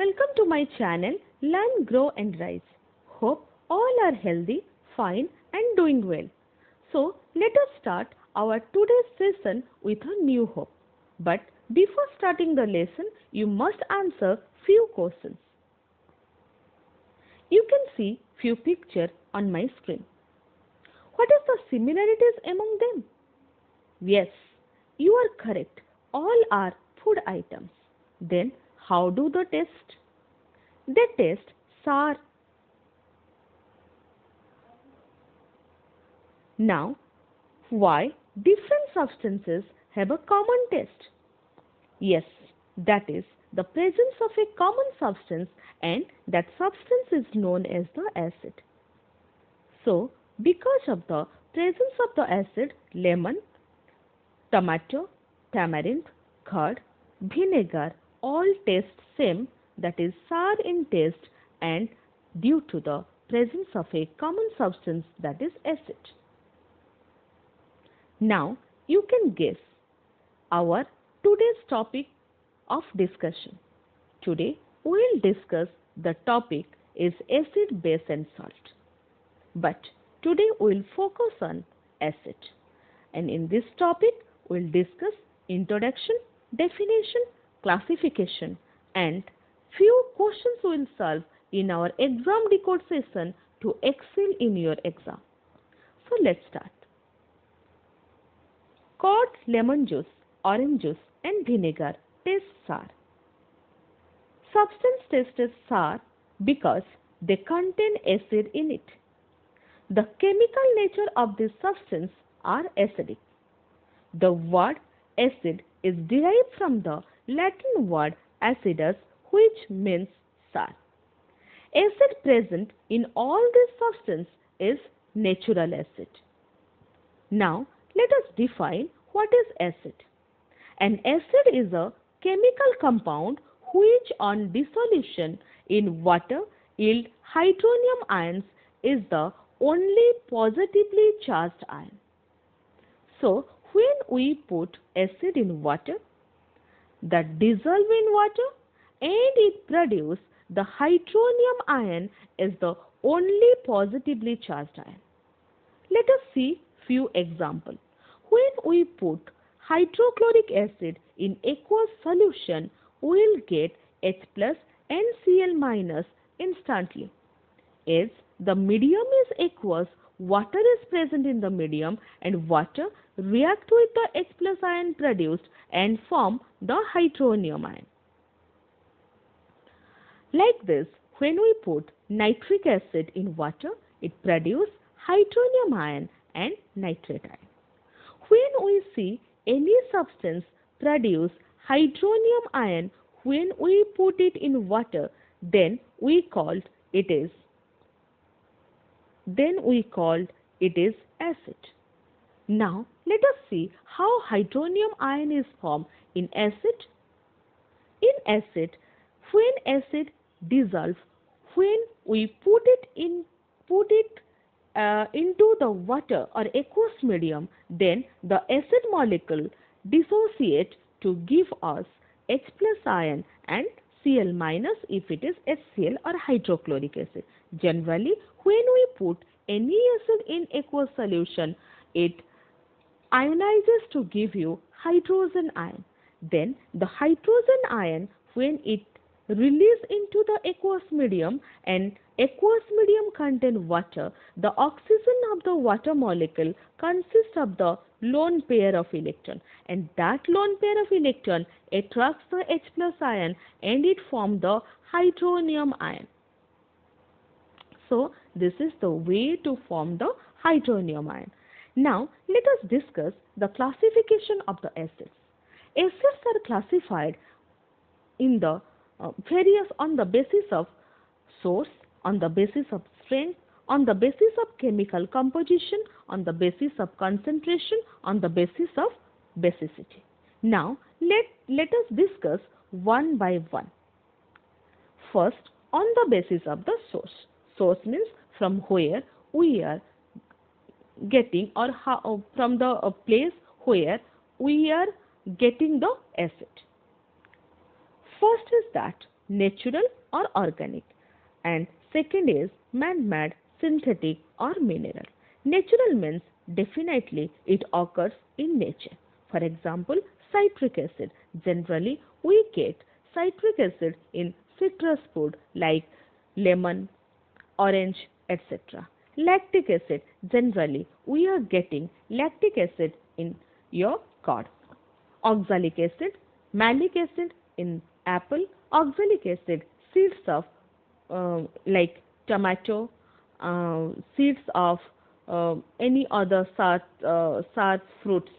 Welcome to my channel Learn, Grow and Rise. Hope all are healthy, fine and doing well. So let us start our today's session with a new hope. But before starting the lesson, you must answer few questions. You can see few pictures on my screen. What is the similarities among them? Yes, you are correct. All are food items. Then how do they taste? They taste sour. Now, why different substances have a common taste? Yes, that is the presence of a common substance, and that substance is known as the acid. So, because of the presence of the acid, lemon, tomato, tamarind, curd, vinegar all taste same, that is sour in taste, and due to the presence of a common substance, that is acid. Now you can guess our today's topic of discussion. Today we will discuss the topic is acid, base and salt. But today we will focus on acid. And in this topic we will discuss introduction, definition, classification and few questions we will solve in our exam decode session to excel in your exam. So let's start. Curd, lemon juice, orange juice and vinegar taste sour. Substance tastes sour because they contain acid in it. The chemical nature of this substance are acidic. The word acid is derived from the Latin word acidus, which means sour. Acid present in all these substances is natural acid. Now let us define what is acid. An acid is a chemical compound which on dissolution in water yield hydronium ions, is the only positively charged ion. So when we put acid in water, that dissolve in water and it produce the hydronium ion is the only positively charged ion. Let us see few examples. When we put hydrochloric acid in aqueous solution, we will get H plus and Cl minus instantly. As the medium is aqueous, water is present in the medium and water react with the H plus ion produced and form the hydronium ion. Like this, when we put nitric acid in water, it produces hydronium ion and nitrate ion. When we see any substance produce hydronium ion when we put it in water, then we called it is acid. Now let us see how hydronium ion is formed in acid. In acid, when acid dissolves, when we put it into the water or aqueous medium, then the acid molecule dissociate to give us H plus ion and Cl minus if it is HCl or hydrochloric acid. Generally, when we put any acid in aqueous solution, it ionizes to give you hydrogen ion. Then the hydrogen ion, when it release into the aqueous medium and aqueous medium contain water, the oxygen of the water molecule consists of the lone pair of electron, and that lone pair of electron attracts the H plus ion and it forms the hydronium ion. So this is the way to form the hydronium ion. Now let us discuss the classification of the acids. Acids are classified in the various on the basis of source, on the basis of strength, on the basis of chemical composition, on the basis of concentration, on the basis of basicity. Now let us discuss one by one. First, on the basis of the source. Source means from where we are getting, or how, from the place where we are getting the acid. First is that natural or organic, and second is man-made, synthetic or mineral. Natural means definitely it occurs in nature. For example, citric acid. Generally, we get citric acid in citrus food like lemon, orange, etc. Lactic acid. Generally, we are getting lactic acid in your curd. Oxalic acid, malic acid in apple, oxalic acid, seeds of like tomato, seeds of any other such fruits,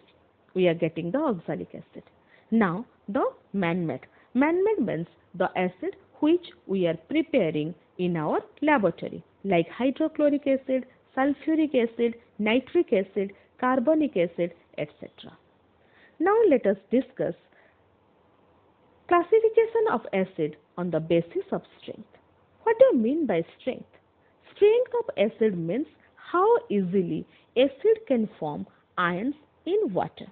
we are getting the oxalic acid. Now, the man-made. Man-made means the acid which we are preparing in our laboratory, like hydrochloric acid, sulfuric acid, nitric acid, carbonic acid, etc. Now, let us discuss classification of acid on the basis of strength. What do you mean by strength? Strength of acid means how easily acid can form ions in water.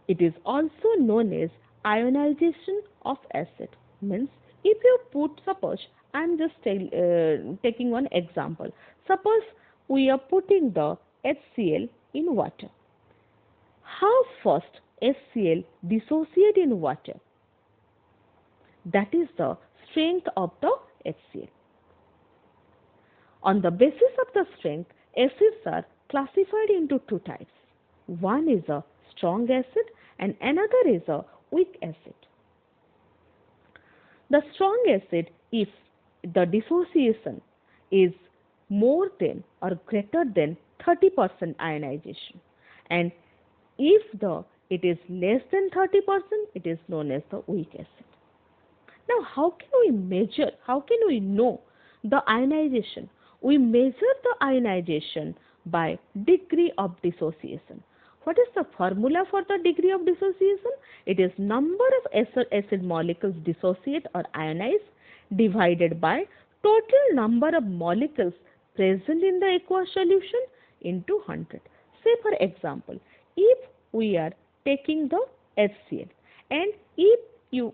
It is also known as ionization of acid. Means if you put, suppose I am just taking one example. Suppose we are putting the HCl in water. How fast HCl dissociate in water? That is the strength of the HCl. On the basis of the strength, acids are classified into two types. One is a strong acid and another is a weak acid. The strong acid, if the dissociation is more than or greater than 30% ionization, and if it is less than 30%, it is known as the weak acid. Now, how can we measure, how can we know the ionization? We measure the ionization by degree of dissociation. What is the formula for the degree of dissociation? It is number of acid molecules dissociate or ionize divided by total number of molecules present in the aqueous solution into 100. Say for example, if we are taking the HCl and if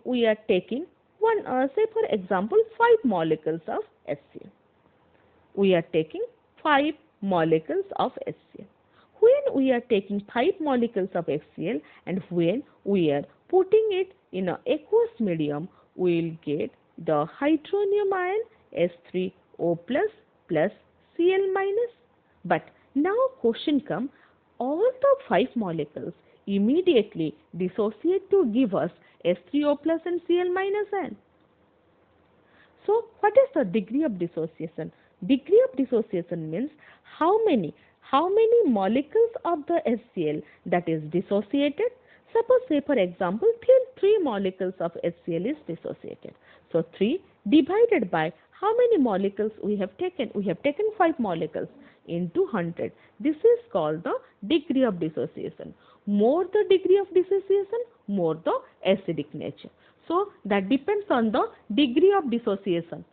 we are taking say for example 5 molecules of HCl. We are taking 5 molecules of HCl. When we are taking 5 molecules of HCl and when we are putting it in an aqueous medium, we will get the hydronium ion H3O plus Cl minus. But now question comes, all the 5 molecules immediately dissociate to give us H3O plus and Cl minus ion. So, what is the degree of dissociation? Degree of dissociation means how many molecules of the HCl that is dissociated. Suppose say for example 3 molecules of HCl is dissociated. So 3 divided by how many molecules we have taken? We have taken 5 molecules into 100. This is called the degree of dissociation. More the degree of dissociation, more the acidic nature. So that depends on the degree of dissociation.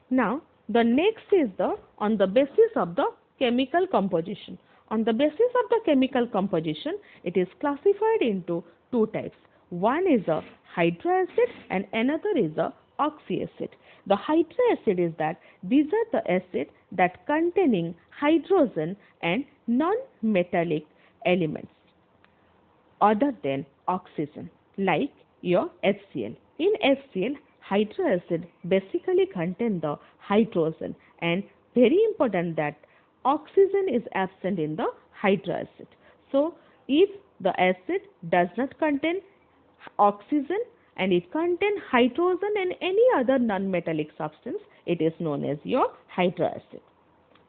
Now the next is on the basis of the chemical composition. On the basis of the chemical composition, it is classified into two types. One is a hydroacid and another is a oxyacid. The hydroacid is that these are the acids that containing hydrogen and non-metallic elements other than oxygen, like your HCl. In HCl, hydroacid basically contains the hydrogen, and very important that oxygen is absent in the hydroacid. So, if the acid does not contain oxygen and it contains hydrogen and any other non-metallic substance, it is known as your hydroacid.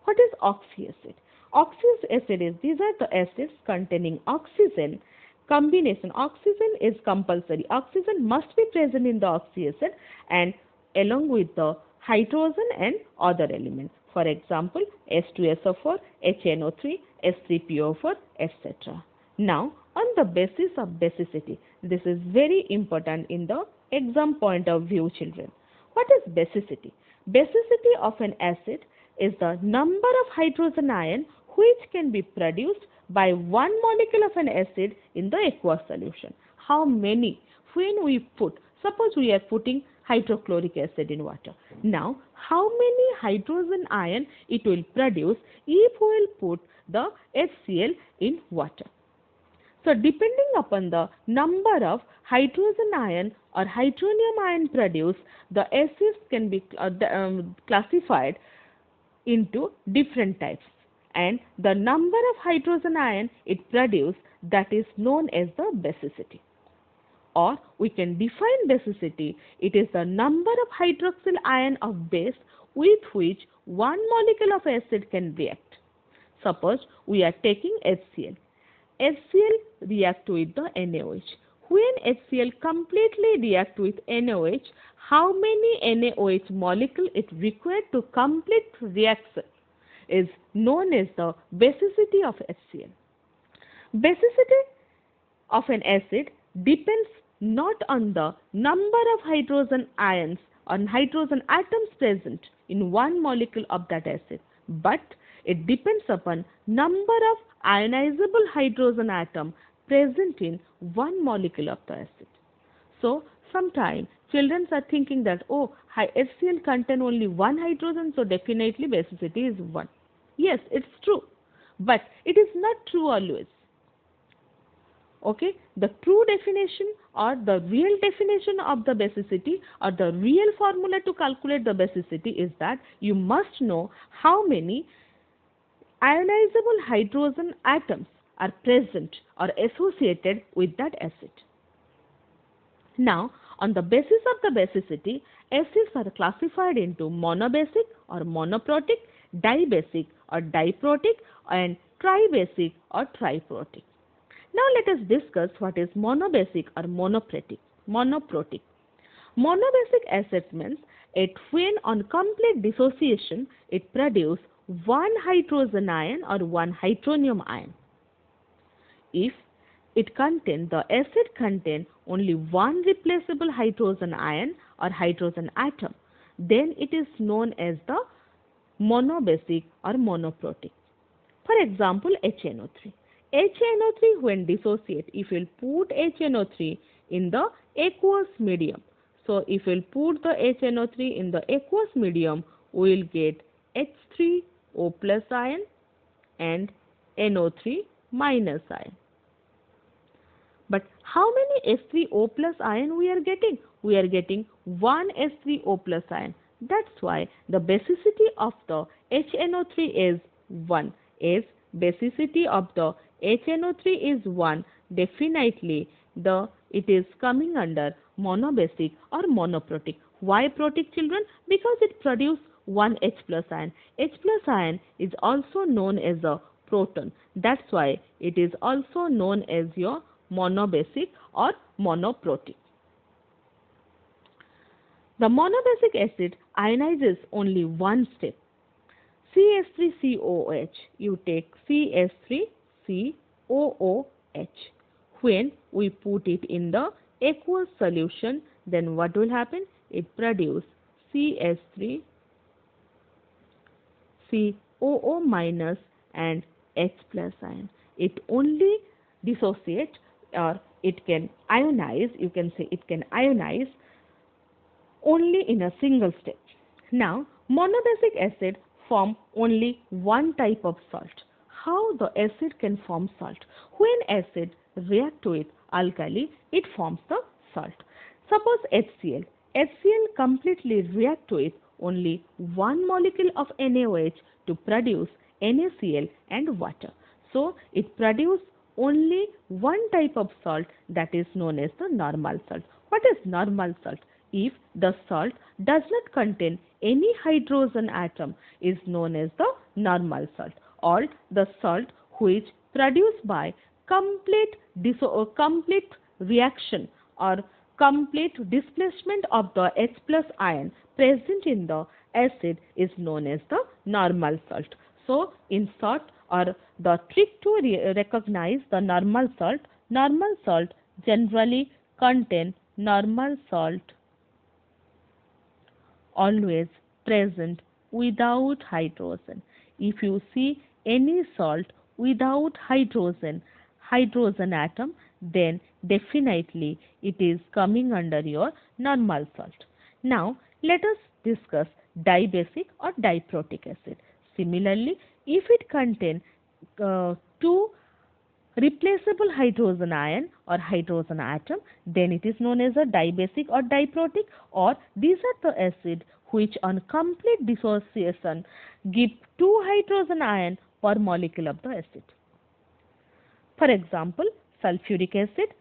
What is oxyacid? Oxyacid is, these are the acids containing oxygen combination. Oxygen is compulsory. Oxygen must be present in the oxyacid and along with the hydrogen and other elements. For example, H2SO4, HNO3, H3PO4, etc. Now, on the basis of basicity, this is very important in the exam point of view, children. What is basicity? Basicity of an acid is the number of hydrogen ion which can be produced by one molecule of an acid in the aqueous solution. How many? When we put Suppose we are putting hydrochloric acid in water. Now, how many hydrogen ion it will produce if we will put the HCl in water? So, depending upon the number of hydrogen ion or hydronium ion produced, the acids can be classified into different types, and the number of hydrogen ion it produces, that is known as the basicity. Or we can define basicity, it is the number of hydroxyl ion of base with which one molecule of acid can react. Suppose we are taking HCl. HCl react with the NaOH. When HCl completely react with NaOH, how many NaOH molecule it required to complete reaction is known as the basicity of HCl. Basicity of an acid depends not on the number of hydrogen ions or hydrogen atoms present in one molecule of that acid, but it depends upon number of ionizable hydrogen atom present in one molecule of the acid. So, sometimes children are thinking that, oh, HCl contain only one hydrogen, so definitely basicity is 1. Yes, it's true, but it is not true always. Okay, the true definition or the real definition of the basicity or the real formula to calculate the basicity is that you must know how many ionizable hydrogen atoms are present or associated with that acid. Now, on the basis of the basicity, acids are classified into monobasic or monoprotic, dibasic or diprotic, and tribasic or triprotic. Now let us discuss what is monobasic or monoprotic. Monoprotic acids means it when on complete dissociation it produces one hydrogen ion or one hydronium ion. If the acid contain only one replaceable hydrogen ion or hydrogen atom, then it is known as the monobasic or monoprotic. For example, HNO3. HNO3 when dissociate, if you put HNO3 in the aqueous medium. So, if you put the HNO3 in the aqueous medium, we will get H3O plus ion and NO3 minus ion. But how many H3O plus ion we are getting? We are getting one H3O plus ion. That's why the basicity of the HNO3 is 1. As basicity of the HNO3 is 1, definitely it is coming under monobasic or monoprotic. Why protic, children? Because it produces one H plus ion. H plus ion is also known as a proton. That's why it is also known as your monobasic or monoprotic. The monobasic acid ionizes only one step. CH3COOH, you take CH3COOH. When we put it in the aqueous solution, then what will happen? It produces CH3COO minus and H plus ion. It only dissociates or it can ionize, you can say it can ionize only in a single step. Now, monobasic acid form only one type of salt. How the acid can form salt? When acid react with alkali, it forms the salt. Suppose HCl. HCl completely react with only one molecule of NaOH to produce NaCl and water. So, it produces only one type of salt, that is known as the normal salt. What is normal salt? If the salt does not contain any hydrogen atom is known as the normal salt, or the salt which produced by complete reaction or complete displacement of the H plus ion present in the acid is known as the normal salt. So, in short, or the trick to recognize the normal salt generally contain normal salt always present without hydrogen. If you see any salt without hydrogen, hydrogen atom, then definitely it is coming under your normal salt. Now let us discuss dibasic or diprotic acid. Similarly, if it contains two replaceable hydrogen ion or hydrogen atom, then it is known as a dibasic or diprotic, or these are the acid which on complete dissociation give two hydrogen ion per molecule of the acid. For example, sulfuric acid,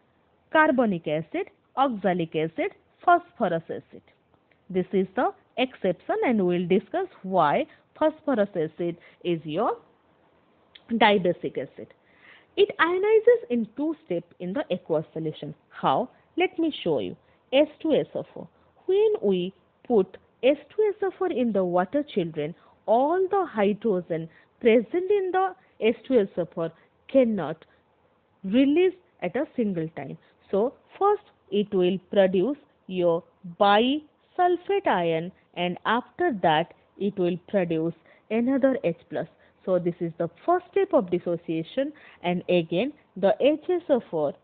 carbonic acid, oxalic acid, phosphorus acid. This is the exception, and we will discuss why phosphorus acid is your dibasic acid. It ionizes in two steps in the aqueous solution. How? Let me show you. H2SO4. When we put H2SO4 in the water, children, all the hydrogen present in the H2SO4 cannot release at a single time. So, first it will produce your bisulfate ion, and after that it will produce another H plus. So this is the first step of dissociation, and again the HSO4,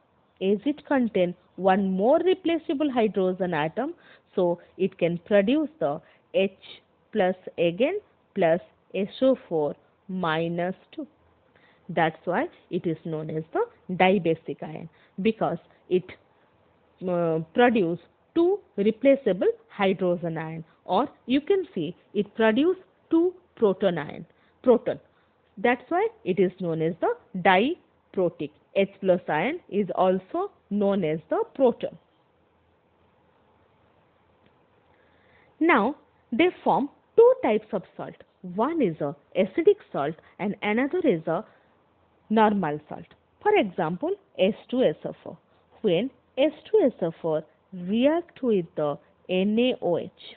as it contains one more replaceable hydrogen atom, so it can produce the H plus again plus SO4 minus 2. That's why it is known as the dibasic ion, because it produces two replaceable hydrogen ion, or you can see it produces two proton ion. That's why it is known as the diprotic. H plus ion is also known as the proton. Now they form two types of salt. One is a acidic salt and another is a normal salt. For example, H2SO4. When H2SO4 react with the NaOH,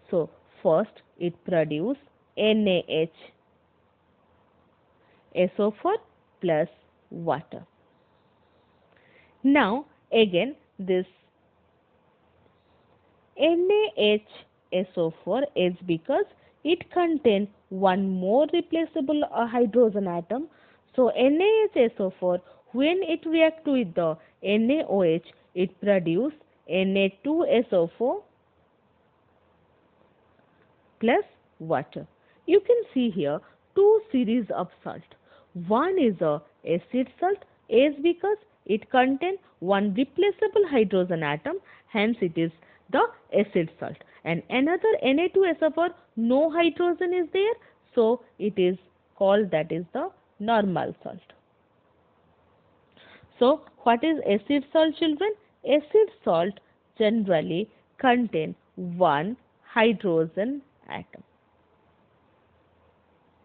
so first it produces NaH SO4 plus water. Now again this NaHSO4 is because it contains one more replaceable hydrogen atom. So NaHSO4, when it reacts with the NaOH, it produces Na2SO4 plus water. You can see here two series of salt. One is a acid salt, as because it contains one replaceable hydrogen atom, hence it is the acid salt. And another Na2SO4, no hydrogen is there, so it is called, that is the normal salt. So what is acid salt, children? Acid salt generally contain one hydrogen atom.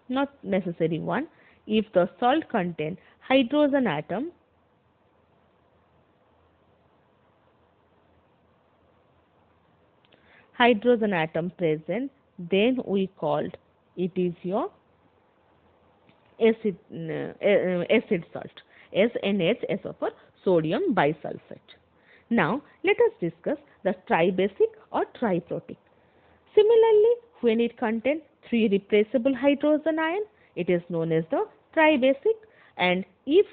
Not necessary one. If the salt contain hydrogen atom, present, then we called it is your acid salt, as NaHSO4, sodium bisulfate. Now let us discuss the tribasic or triprotic. Similarly, when it contains three replaceable hydrogen ion, it is known as the tribasic, and if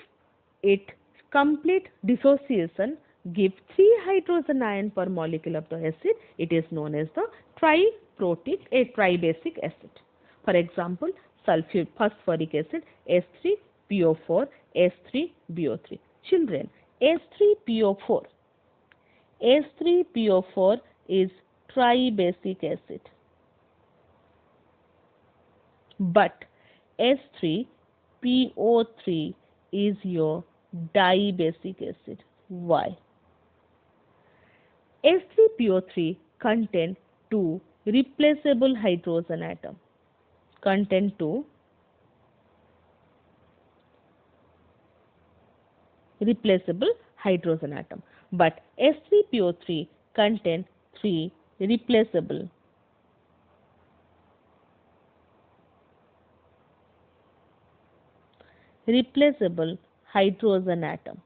it complete dissociation give 3 hydrogen ion per molecule of the acid, it is known as the triprotic, a tribasic acid. For example, phosphoric acid H3PO4, H3BO3. Children, H3PO4 is tribasic acid, but H3PO3 is your dibasic acid. Why? H3PO3 contain two replaceable hydrogen atom. Contain two replaceable hydrogen atom, but H3PO3 contain three replaceable hydrogen atom.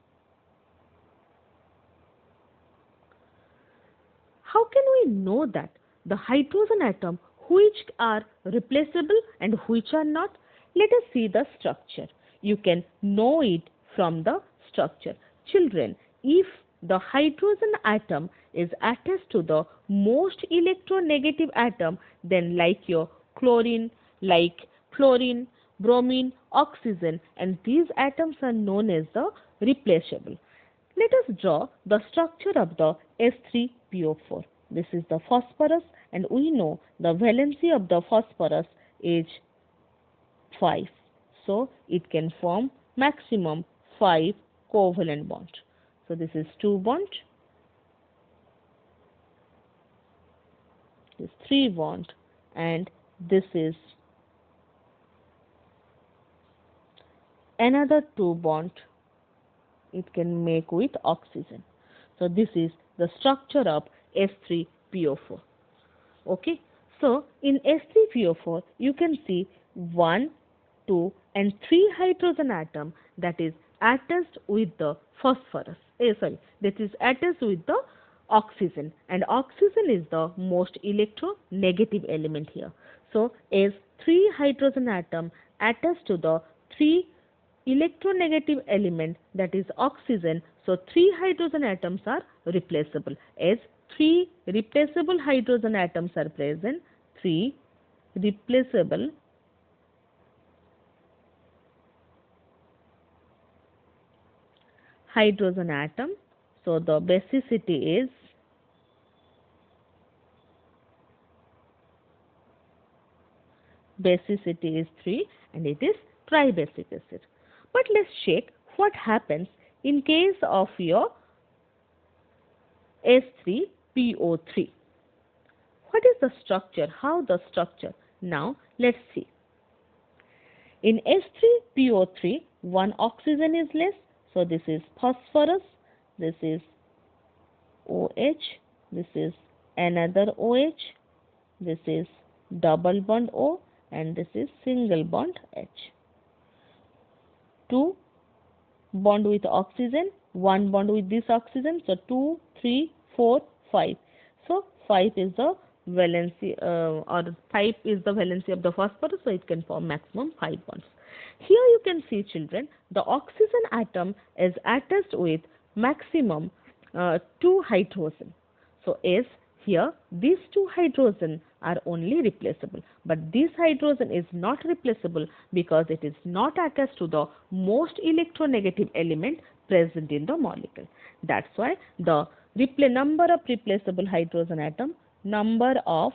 How can we know that the hydrogen atom which are replaceable and which are not? Let us see the structure. you can know it from the structure. Children, if the hydrogen atom is attached to the most electronegative atom, then like your chlorine, like fluorine, bromine, oxygen, and these atoms are known as the replaceable. Let us draw the structure of the S3PO4. This is the phosphorus, and we know the valency of the phosphorus is 5. So it can form maximum 5 covalent bonds. So this is 2 bond, this 3 bond, and this is another 2 bond it can make with oxygen. So this is the structure of S3PO4. Okay, so in S3PO4 you can see 1, 2 and 3 hydrogen atom that is attached with the phosphorus. That is attached with the oxygen, and oxygen is the most electronegative element here. So as 3 hydrogen atom attached to the 3 electronegative element that is oxygen, so 3 hydrogen atoms are replaceable. As 3 replaceable hydrogen atoms are present, 3 replaceable hydrogen atom, so the basicity is basicity is 3 and it is tribasic acid. But let's check what happens in case of your S3PO3. What is the structure? How the structure? Now let's see. In S3PO3, one oxygen is less, so this is phosphorus, this is OH, this is another OH, this is double bond O, and this is single bond H. 2 bond with oxygen, 1 bond with this oxygen, so 2, 3, 4, 5. So 5 is the valency or 5 is the valency of the phosphorus, so it can form maximum 5 bonds. Here you can see, children, the oxygen atom is attached with maximum 2 hydrogen. So as here these 2 hydrogen are only replaceable, but this hydrogen is not replaceable because it is not attached to the most electronegative element present in the molecule. That's why the number of replaceable hydrogen atom, number of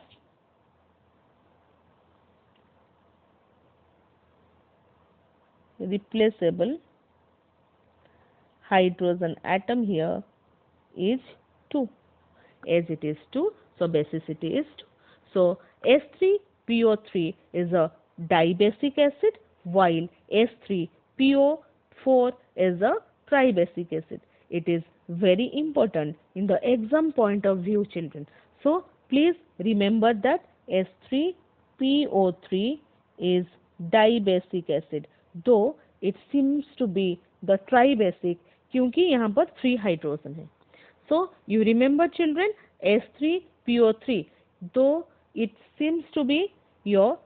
replaceable hydrogen atom here is 2. As it is 2, so basicity is 2. So S3PO3 is a dibasic acid, while S3PO4 is a tribasic acid. It is very important in the exam point of view, children. So please remember that S3PO3 is dibasic acid, though it seems to be the tribasic क्योंकि यहाँ पर 3 hydrogen है. So you remember, children, S3PO3, though it seems to be your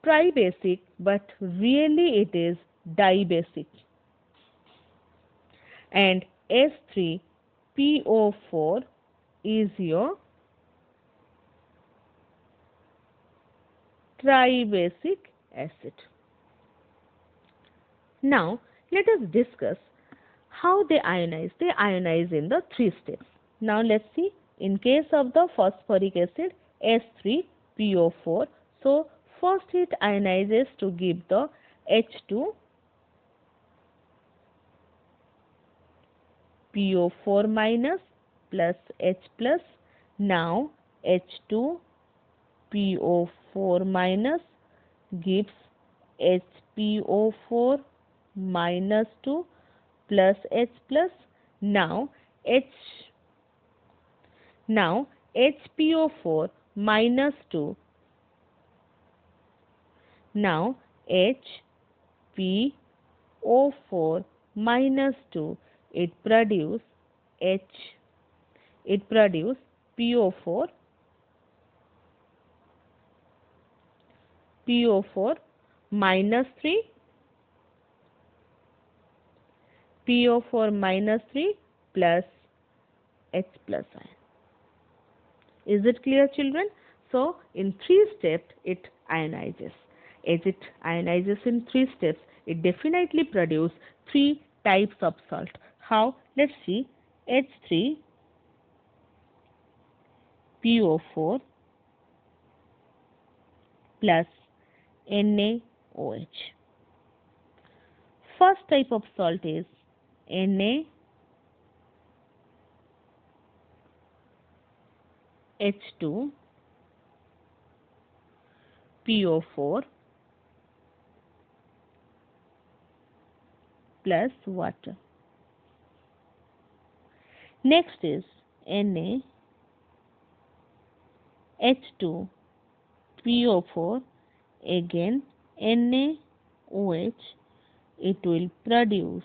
tribasic, but really it is dibasic. And S3PO4 is your tribasic acid. Now let us discuss how they ionize. They ionize in the 3 steps. Now let's see. In case of the phosphoric acid S3PO4, so first it ionizes to give the H2 PO4 minus plus H plus. Now H2 PO4 minus gives HPO4 minus 2 plus H plus. Now HPO4 minus 2. Now HPO4 minus 2. It produce PO4 minus 3 PO4 minus 3 plus H plus ion. Is it clear, children? So, in 3 steps, it ionizes. As it ionizes in 3 steps, it definitely produces 3 types of salt. How? Let's see. H3, PO4 plus NaOH. First type of salt is NaH2, PO4 plus water. Next is NaH2, PO4, again NaOH, it will produce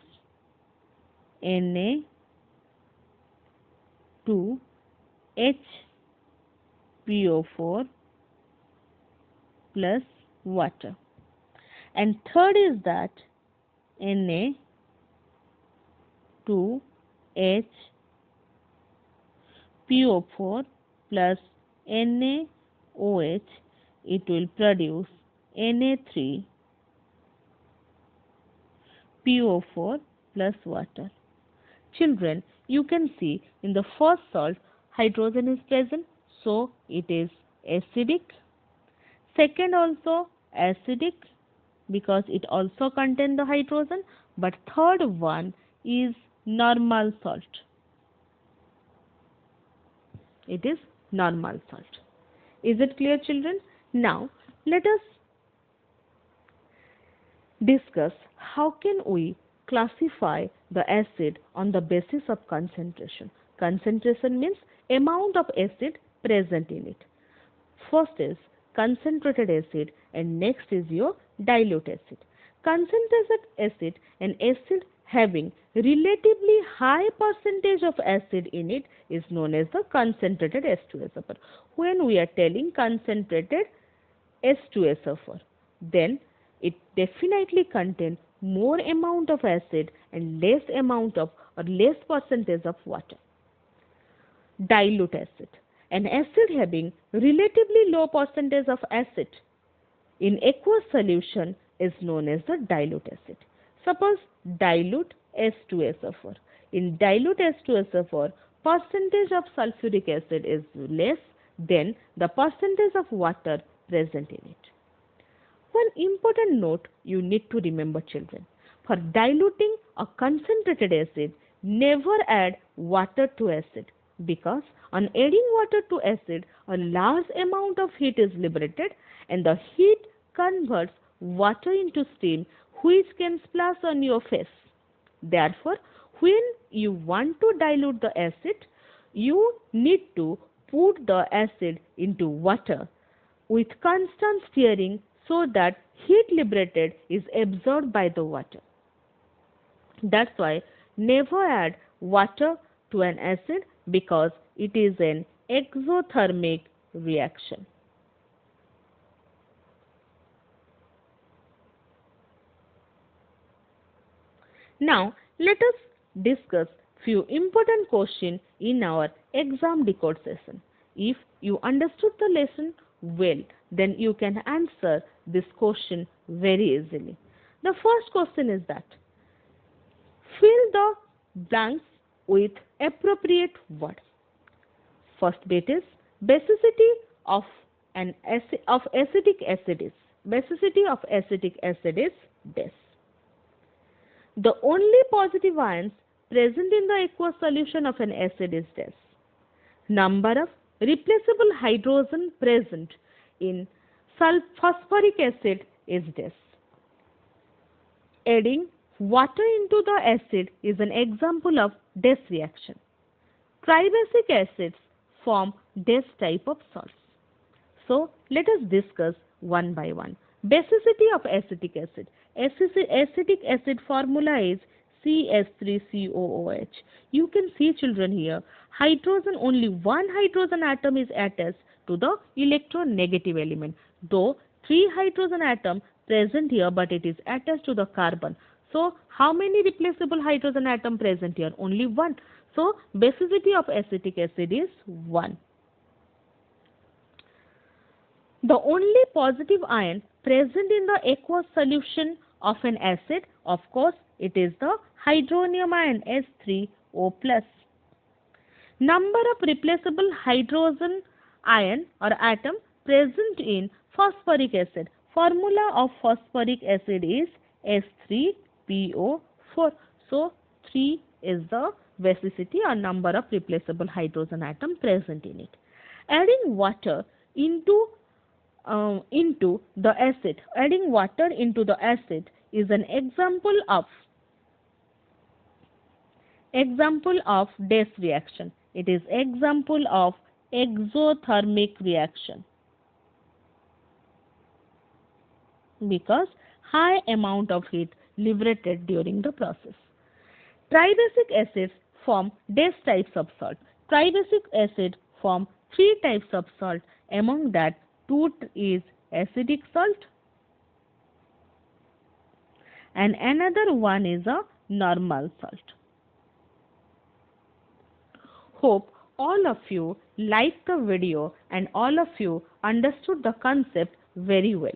Na2HPO4 plus water. And third is that Na2HPO4 plus NaOH, it will produce Na3PO4 plus water. Children, you can see in the first salt hydrogen is present, so it is acidic. Second also acidic because it also contains the hydrogen, but third one is normal salt. It is normal salt. Is it clear, children? Now let us discuss how can we classify the acid on the basis of concentration. Concentration means amount of acid present in it. First is concentrated acid and next is your dilute acid. Concentrated acid, an acid having relatively high percentage of acid in it, is known as the concentrated H2SO4. When we are telling concentrated H2SO4, then it definitely contains more amount of acid and less amount of or less percentage of water. Dilute acid, an acid having relatively low percentage of acid in aqueous solution, is known as the dilute acid. Suppose dilute H2SO4. In dilute H2SO4, percentage of sulfuric acid is less than the percentage of water present in it. One important note you need to remember, children. For diluting a concentrated acid, never add water to acid, because on adding water to acid, a large amount of heat is liberated and the heat converts water into steam, which can splash on your face. Therefore, when you want to dilute the acid, you need to put the acid into water with constant stirring so that heat liberated is absorbed by the water. That's why never add water to an acid, because it is an exothermic reaction. Now let us discuss few important questions in our exam decode session. If you understood the lesson well, then you can answer this question very easily. The first question is that fill the blanks with appropriate words. First bit is basicity of acetic acid is this. The only positive ions present in the aqueous solution of an acid is this. Number of replaceable hydrogen present in phosphoric acid is this. Adding water into the acid is an example of this reaction. Tribasic acids form this type of salts. So let us discuss one by one. Basicity of acetic acid. Acetic acid formula is CH3COOH. You can see, children, here hydrogen, only one hydrogen atom is attached to the electronegative element, though 3 hydrogen atom present here, but it is attached to the carbon. So how many replaceable hydrogen atom present here? Only one. So basicity of acetic acid is 1. The only positive ion present in the aqueous solution of an acid, of course, it is the hydronium ion H3O+. Number of replaceable hydrogen ion or atom present in phosphoric acid. Formula of phosphoric acid is H3PO4. So 3 is the basicity or number of replaceable hydrogen atom present in it. Adding water into the acid. Adding water into the acid is an example of DES reaction. It is example of exothermic reaction because high amount of heat liberated during the process. Tribasic acids form DES types of salt. Tribasic acid form 3 types of salt. Among that, 2 is acidic salt and another one is a normal salt. Hope all of you liked the video and all of you understood the concept very well.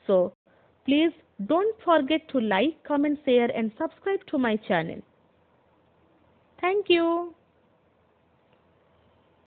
So please don't forget to like, comment, share and subscribe to my channel. Thank you.